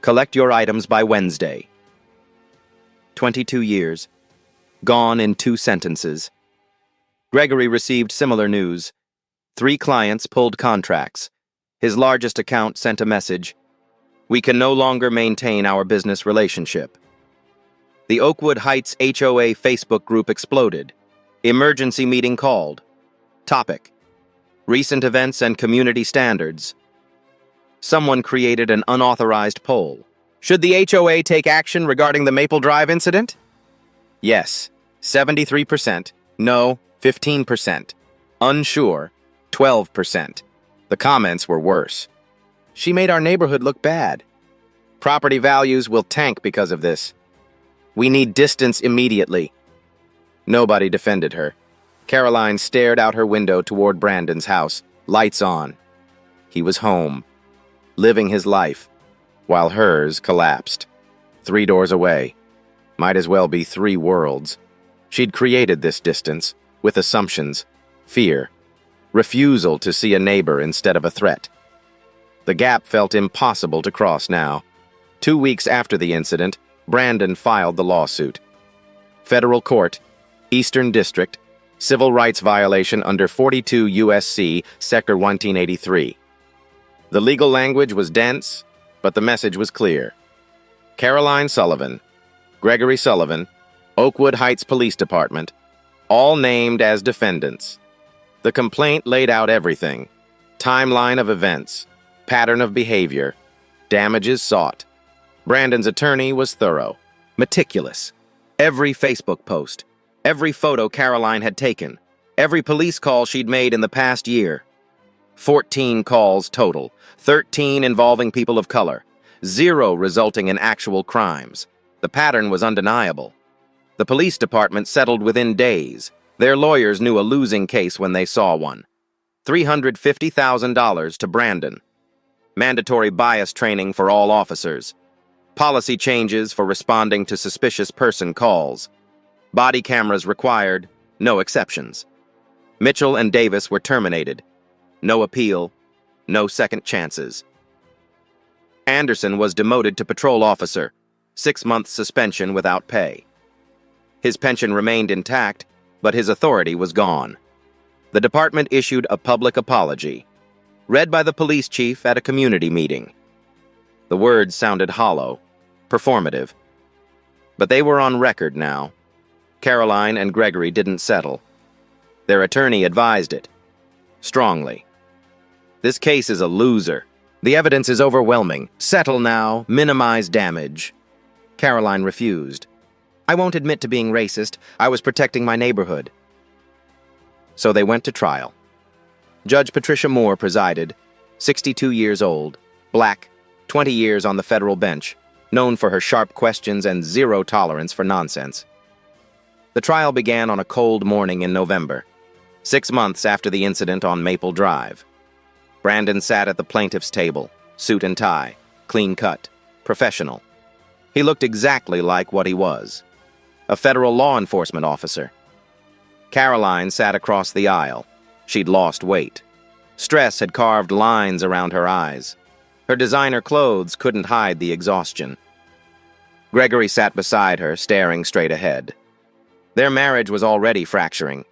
Speaker 1: Collect your items by Wednesday." 22 years. Gone in 2 sentences. Gregory received similar news. 3 clients pulled contracts. His largest account sent a message. "We can no longer maintain our business relationship." The Oakwood Heights HOA Facebook group exploded. Emergency meeting called. Topic: recent events and community standards. Someone created an unauthorized poll. Should the HOA take action regarding the Maple Drive incident? Yes, 73%. No, 15%. Unsure, 12%. The comments were worse. "She made our neighborhood look bad. Property values will tank because of this. We need distance immediately." Nobody defended her. Caroline stared out her window toward Brandon's house, lights on. He was home, living his life, while hers collapsed. 3 doors away. Might as well be 3 worlds. She'd created this distance, with assumptions, fear, refusal to see a neighbor instead of a threat. The gap felt impossible to cross now. 2 weeks after the incident, Brandon filed the lawsuit. Federal Court, Eastern District, civil rights violation under 42 U.S.C. Sector 1983. The legal language was dense, but the message was clear. Caroline Sullivan, Gregory Sullivan, Oakwood Heights Police Department, all named as defendants. The complaint laid out everything: Timeline of events. Pattern of behavior. Damages sought. Brandon's attorney was thorough, meticulous. Every Facebook post, every photo Caroline had taken, every police call she'd made in the past year. 14 calls total, 13 involving people of color, 0 resulting in actual crimes. The pattern was undeniable. The police department settled within days. Their lawyers knew a losing case when they saw one. $350,000 to Brandon. Mandatory bias training for all officers. Policy changes for responding to suspicious person calls. Body cameras required, no exceptions. Mitchell and Davis were terminated. No appeal, no second chances. Anderson was demoted to patrol officer, 6-month suspension without pay. His pension remained intact, but his authority was gone. The department issued a public apology, read by the police chief at a community meeting. The words sounded hollow, performative. But they were on record now. Caroline and Gregory didn't settle. Their attorney advised it, strongly. This case is a loser. The evidence is overwhelming. Settle now, minimize damage. Caroline refused. I won't admit to being racist. I was protecting my neighborhood. So they went to trial. Judge Patricia Moore presided, 62 years old, black, 20 years on the federal bench, known for her sharp questions and 0 tolerance for nonsense. The trial began on a cold morning in November, 6 months after the incident on Maple Drive. Brandon sat at the plaintiff's table, suit and tie, clean cut, professional. He looked exactly like what he was, a federal law enforcement officer. Caroline sat across the aisle. She'd lost weight. Stress had carved lines around her eyes. Her designer clothes couldn't hide the exhaustion. Gregory sat beside her, staring straight ahead. Their marriage was already fracturing.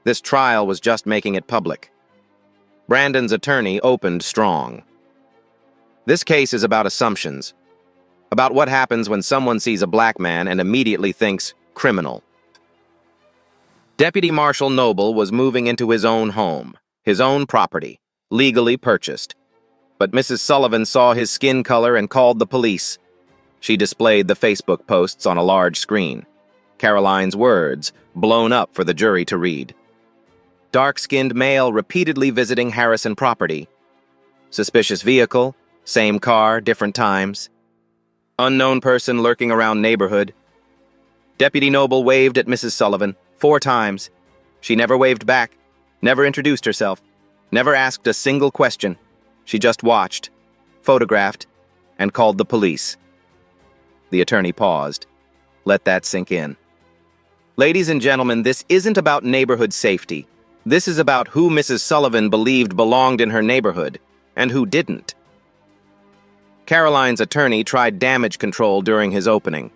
Speaker 1: This trial was just making it public. Brandon's attorney opened strong. This case is about assumptions, about what happens when someone sees a black man and immediately thinks criminal. Deputy Marshal Noble was moving into his own home, his own property, legally purchased. But Mrs. Sullivan saw his skin color and called the police. She displayed the Facebook posts on a large screen. Caroline's words, blown up for the jury to read. Dark-skinned male repeatedly visiting Harrison property. Suspicious vehicle, same car, different times. Unknown person lurking around neighborhood. Deputy Noble waved at Mrs. Sullivan 4 times. She never waved back, never introduced herself, never asked a single question. She just watched, photographed, and called the police. The attorney paused. Let that sink in. Ladies and gentlemen, this isn't about neighborhood safety. This is about who Mrs. Sullivan believed belonged in her neighborhood, and who didn't. Caroline's attorney tried damage control during his opening.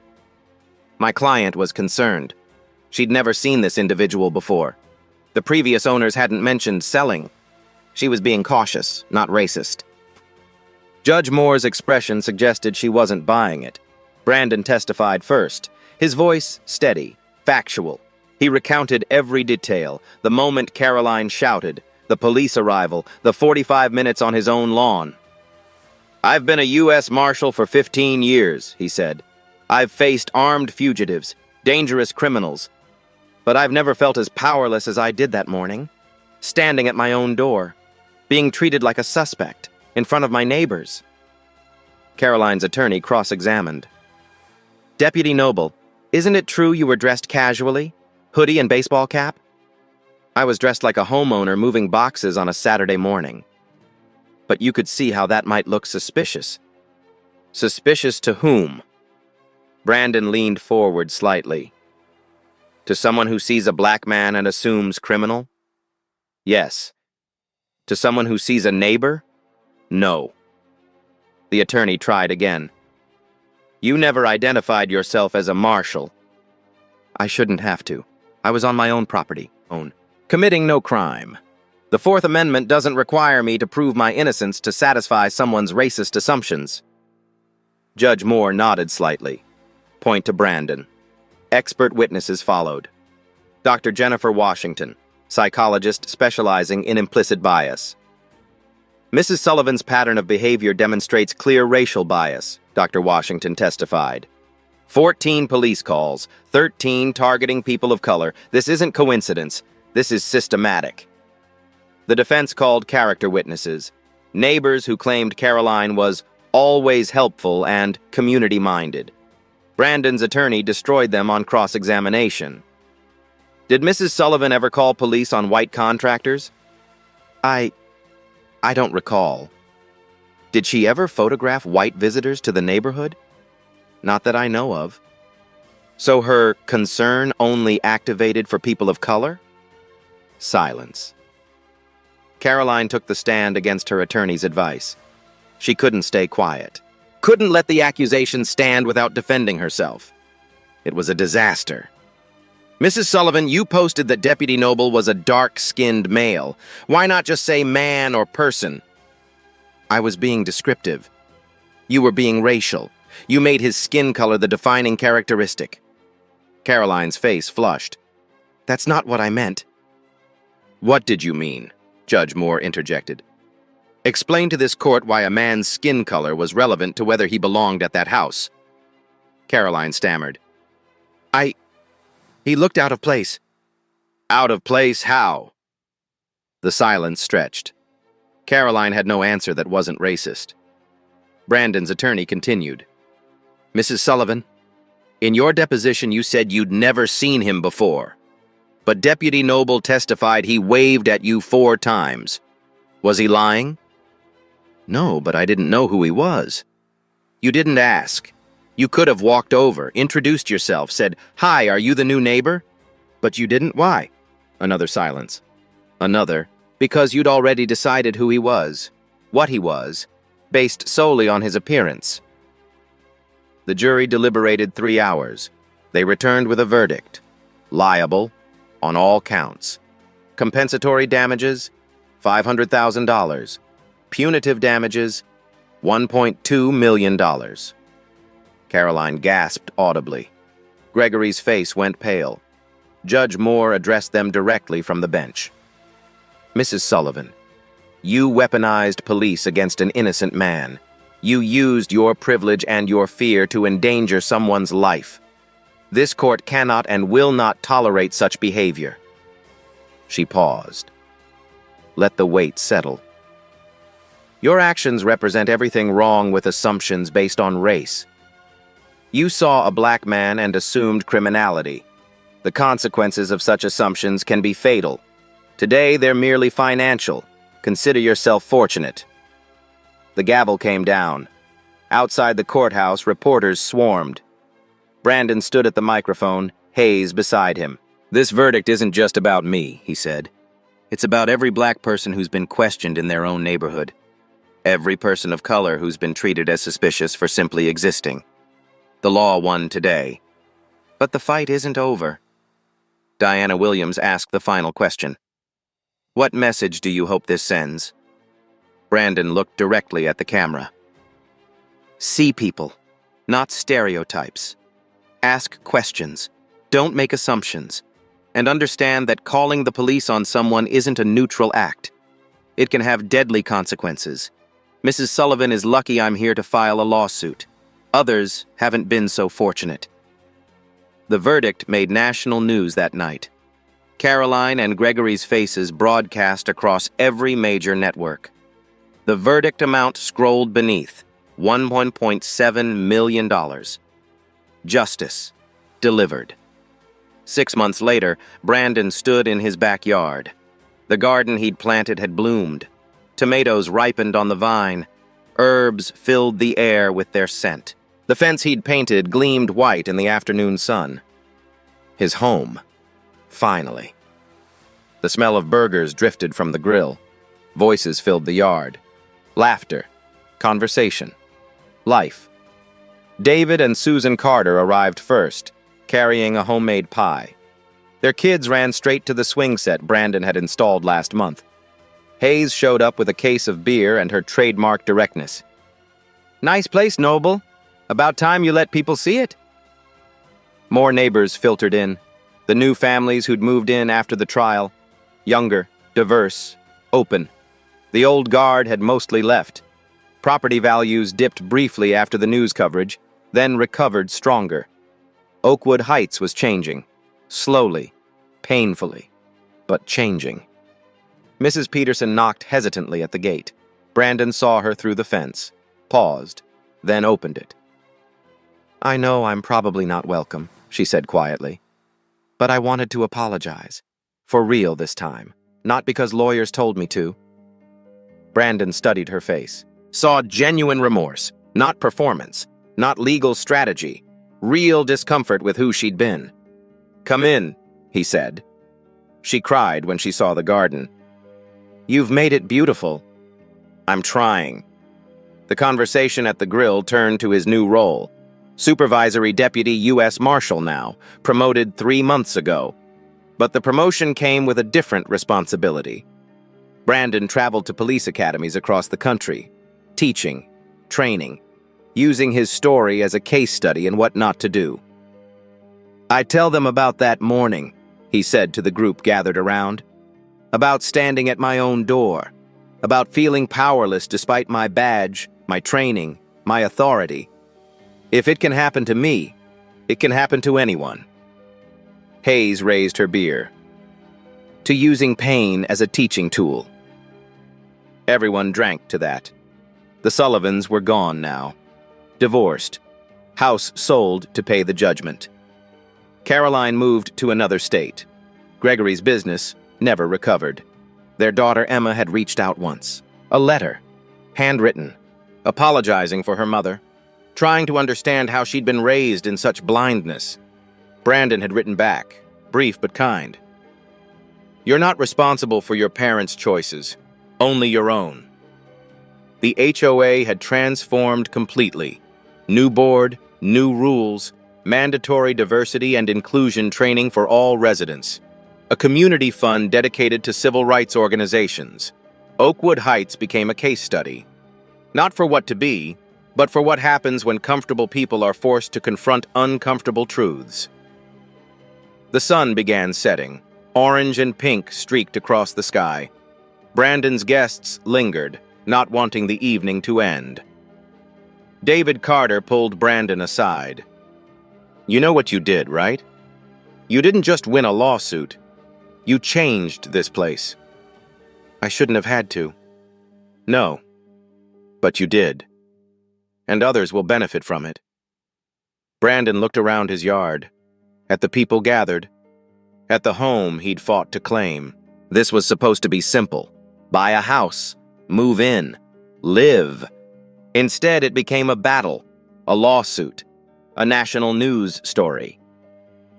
Speaker 1: My client was concerned. She'd never seen this individual before. The previous owners hadn't mentioned selling. She was being cautious, not racist. Judge Moore's expression suggested she wasn't buying it. Brandon testified first, his voice steady, factual. He recounted every detail, the moment Caroline shouted, the police arrival, the 45 minutes on his own lawn. I've been a U.S. Marshal for 15 years, he said. I've faced armed fugitives, dangerous criminals. But I've never felt as powerless as I did that morning, standing at my own door, being treated like a suspect in front of my neighbors. Caroline's attorney cross-examined. Deputy Noble, isn't it true you were dressed casually? Hoodie and baseball cap? I was dressed like a homeowner moving boxes on a Saturday morning. But you could see how that might look suspicious. Suspicious to whom? Brandon leaned forward slightly. To someone who sees a black man and assumes criminal? Yes. To someone who sees a neighbor? No. The attorney tried again. You never identified yourself as a marshal. I shouldn't have to. I was on my own property, committing no crime. The Fourth Amendment doesn't require me to prove my innocence to satisfy someone's racist assumptions. Judge Moore nodded slightly. Point to Brandon. Expert witnesses followed. Dr. Jennifer Washington, psychologist specializing in implicit bias. Mrs. Sullivan's pattern of behavior demonstrates clear racial bias, Dr. Washington testified. 14 police calls, 13 targeting people of color. This isn't coincidence. This is systematic. The defense called character witnesses, neighbors who claimed Caroline was always helpful and community-minded. Brandon's attorney destroyed them on cross-examination. Did Mrs. Sullivan ever call police on white contractors? I don't recall. Did she ever photograph white visitors to the neighborhood? Not that I know of. So her concern only activated for people of color? Silence. Caroline took the stand against her attorney's advice. She couldn't stay quiet. Couldn't let the accusation stand without defending herself. It was a disaster. Mrs. Sullivan, you posted that Deputy Noble was a dark-skinned male. Why not just say man or person? I was being descriptive. You were being racial. You made his skin color the defining characteristic. Caroline's face flushed. That's not what I meant. What did you mean? Judge Moore interjected. Explain to this court why a man's skin color was relevant to whether he belonged at that house. Caroline stammered. He looked out of place. Out of place how? The silence stretched. Caroline had no answer that wasn't racist. Brandon's attorney continued. Mrs. Sullivan, in your deposition you said you'd never seen him before. But Deputy Noble testified he waved at you 4 times. Was he lying? No, but I didn't know who he was. You didn't ask. You could have walked over, introduced yourself, said, "Hi, are you the new neighbor?" But you didn't. Why? Another silence. Another, because you'd already decided who he was, what he was, based solely on his appearance. The jury deliberated 3 hours. They returned with a verdict. Liable on all counts. Compensatory damages, $500,000. Punitive damages, $1.2 million. Caroline gasped audibly. Gregory's face went pale. Judge Moore addressed them directly from the bench. Mrs. Sullivan, you weaponized police against an innocent man. You used your privilege and your fear to endanger someone's life. This court cannot and will not tolerate such behavior. She paused. Let the weight settle. Your actions represent everything wrong with assumptions based on race. You saw a black man and assumed criminality. The consequences of such assumptions can be fatal. Today, they're merely financial. Consider yourself fortunate. The gavel came down. Outside the courthouse, reporters swarmed. Brandon stood at the microphone, Hayes beside him. This verdict isn't just about me, he said. It's about every black person who's been questioned in their own neighborhood. Every person of color who's been treated as suspicious for simply existing. The law won today. But the fight isn't over. Diana Williams asked the final question. What message do you hope this sends? Brandon looked directly at the camera. See people, not stereotypes. Ask questions. Don't make assumptions. And understand that calling the police on someone isn't a neutral act. It can have deadly consequences. Mrs. Sullivan is lucky I'm here to file a lawsuit. Others haven't been so fortunate. The verdict made national news that night. Caroline and Gregory's faces broadcast across every major network. The verdict amount scrolled beneath, $1.7 million. Justice delivered. 6 months later, Brandon stood in his backyard. The garden he'd planted had bloomed. Tomatoes ripened on the vine. Herbs filled the air with their scent. The fence he'd painted gleamed white in the afternoon sun. His home. Finally. The smell of burgers drifted from the grill. Voices filled the yard. Laughter. Conversation. Life. David and Susan Carter arrived first, carrying a homemade pie. Their kids ran straight to the swing set Brandon had installed last month. Hayes showed up with a case of beer and her trademark directness. Nice place, Noble. About time you let people see it. More neighbors filtered in. The new families who'd moved in after the trial. Younger, diverse, open. The old guard had mostly left. Property values dipped briefly after the news coverage, then recovered stronger. Oakwood Heights was changing. Slowly, painfully, but changing. Mrs. Peterson knocked hesitantly at the gate. Brandon saw her through the fence, paused, then opened it. "I know I'm probably not welcome," she said quietly. "But I wanted to apologize. For real this time, not because lawyers told me to." Brandon studied her face, saw genuine remorse, not performance, not legal strategy, real discomfort with who she'd been. "Come in," he said. She cried when she saw the garden. "You've made it beautiful." "I'm trying." The conversation at the grill turned to his new role. Supervisory Deputy U.S. Marshal now, promoted 3 months ago. But the promotion came with a different responsibility. Brandon traveled to police academies across the country, teaching, training, using his story as a case study in what not to do. "I tell them about that morning," he said to the group gathered around. "About standing at my own door. About feeling powerless despite my badge, my training, my authority. If it can happen to me, it can happen to anyone." Hayes raised her beer. "To using pain as a teaching tool." Everyone drank to that. The Sullivans were gone now. Divorced. House sold to pay the judgment. Caroline moved to another state. Gregory's business never recovered. Their daughter Emma had reached out once. A letter, handwritten, apologizing for her mother, trying to understand how she'd been raised in such blindness. Brandon had written back, brief but kind. "You're not responsible for your parents' choices, only your own." The HOA had transformed completely. New board, new rules, mandatory diversity and inclusion training for all residents. A community fund dedicated to civil rights organizations. Oakwood Heights became a case study. Not for what to be, but for what happens when comfortable people are forced to confront uncomfortable truths. The sun began setting. Orange and pink streaked across the sky. Brandon's guests lingered, not wanting the evening to end. David Carter pulled Brandon aside. "You know what you did, right? You didn't just win a lawsuit. You changed this place." "I shouldn't have had to." "No, but you did. And others will benefit from it." Brandon looked around his yard, at the people gathered, at the home he'd fought to claim. This was supposed to be simple. Buy a house, move in, live. Instead, it became a battle, a lawsuit, a national news story.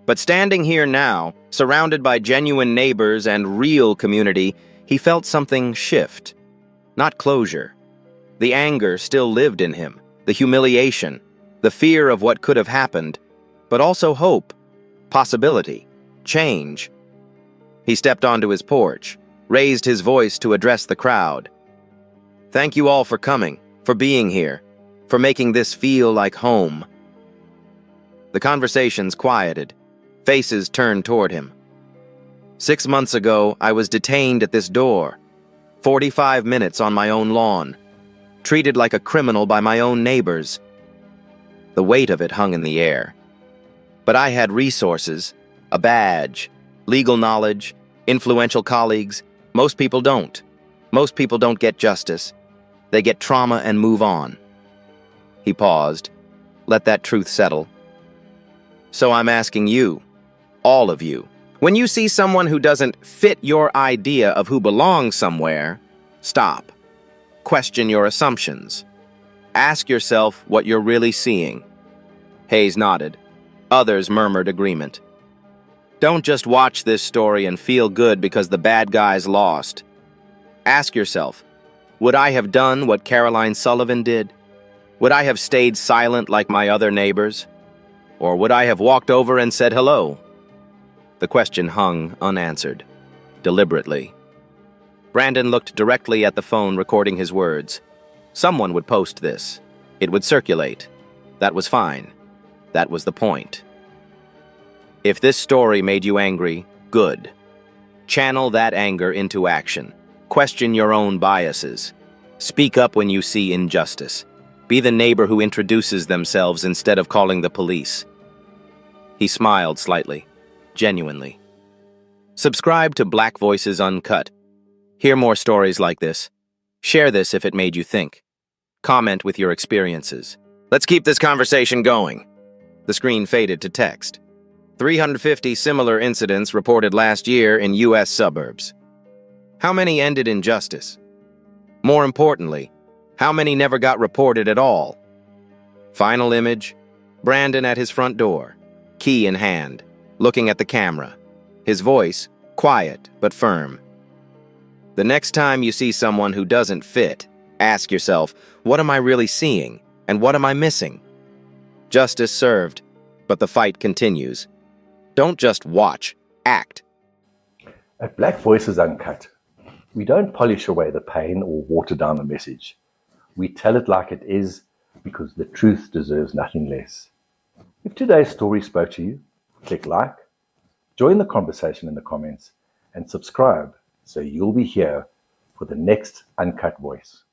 Speaker 1: But standing here now, surrounded by genuine neighbors and real community, he felt something shift. Not closure. The anger still lived in him, the humiliation, the fear of what could have happened, but also hope, possibility, change. He stepped onto his porch, raised his voice to address the crowd. "Thank you all for coming, for being here, for making this feel like home." The conversations quieted. Faces turned toward him. 6 months ago, I was detained at this door. 45 minutes on my own lawn. Treated like a criminal by my own neighbors. The weight of it hung in the air. But I had resources, a badge, legal knowledge, influential colleagues. Most people don't. Most people don't get justice. They get trauma and move on. He paused. Let that truth settle. So I'm asking you, all of you, when you see someone who doesn't fit your idea of who belongs somewhere, stop. Question your assumptions. Ask yourself what you're really seeing. Hayes nodded. Others murmured agreement. Don't just watch this story and feel good because the bad guys lost. Ask yourself, would I have done what Caroline Sullivan did? Would I have stayed silent like my other neighbors? Or would I have walked over and said hello? The question hung unanswered, deliberately. Brandon looked directly at the phone recording his words. Someone would post this. It would circulate. That was fine. That was the point. If this story made you angry, good. Channel that anger into action. Question your own biases. Speak up when you see injustice. Be the neighbor who introduces themselves instead of calling the police. He smiled slightly, genuinely. Subscribe to Black Voices Uncut. Hear more stories like this. Share this if it made you think. Comment with your experiences. Let's keep this conversation going. The screen faded to text. 350 similar incidents reported last year in U.S. suburbs. How many ended in justice? More importantly, how many never got reported at all? Final image, Brandon at his front door, key in hand, looking at the camera. His voice, quiet but firm. The next time you see someone who doesn't fit, ask yourself, what am I really seeing and what am I missing? Justice served, but the fight continues. Don't just watch, act.
Speaker 2: At Black Voices Uncut, we don't polish away the pain or water down the message. We tell it like it is because the truth deserves nothing less. If today's story spoke to you, click like, join the conversation in the comments, and subscribe so you'll be here for the next Uncut Voice.